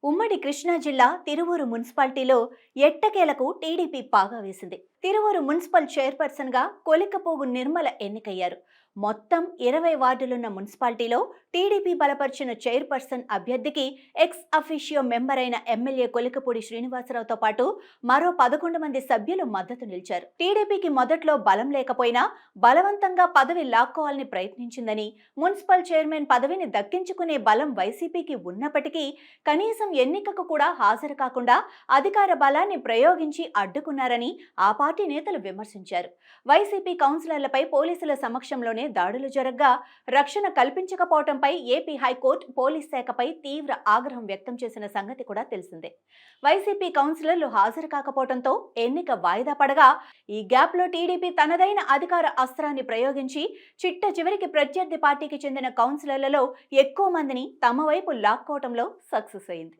ఉమ్మడి కృష్ణా జిల్లా తిరువూరు మున్సిపాలిటీలో ఎట్టకేలకు టీడీపీ పాగా వేసింది. తిరువూరు మున్సిపల్ చైర్పర్సన్ గా కొలికపోగు నిర్మల ఎన్నికయ్యారు. మొత్తం 20 వార్డులున్న మున్సిపాలిటీలో టీడీపీ బలపరిచిన చైర్పర్సన్ అభ్యర్థికి ఎక్స్ అఫీషియో మెంబర్ అయిన ఎమ్మెల్యే కొలికపూడి శ్రీనివాసరావుతో పాటు మరో 11 మంది సభ్యులు మద్దతు నిలిచారు. టీడీపీకి మొదట్లో బలం లేకపోయినా బలవంతంగా పదవి లాక్కోవాలని ప్రయత్నించిందని, మున్సిపల్ చైర్మన్ పదవిని దక్కించుకునే బలం వైసీపీకి ఉన్నప్పటికీ కనీసం ఎన్నికకు కూడా హాజరు కాకుండా అధికార బలాన్ని ప్రయోగించి అడ్డుకున్నారని ఆ పార్టీ నేతలు విమర్శించారు. వైసీపీ కౌన్సిలర్లపై పోలీసుల సమక్షంలోనే దాడులు జరగ్గా రక్షణ కల్పించకపోవడంపై ఏపీ హైకోర్టు పోలీస్ శాఖపై తీవ్ర ఆగ్రహం వ్యక్తం చేసిన సంగతి కూడా తెలిసిందే. వైసీపీ కౌన్సిలర్లు హాజరు కాకపోవడంతో ఎన్నిక వాయిదా పడగా ఈ గ్యాప్ లో టీడీపీ తనదైన అధికార అస్త్రాన్ని ప్రయోగించి చిట్ట చివరికి ప్రత్యర్థి పార్టీకి చెందిన కౌన్సిలర్లలో ఎక్కువ మందిని తమ వైపు లాక్కోవడంలో సక్సెస్ అయింది.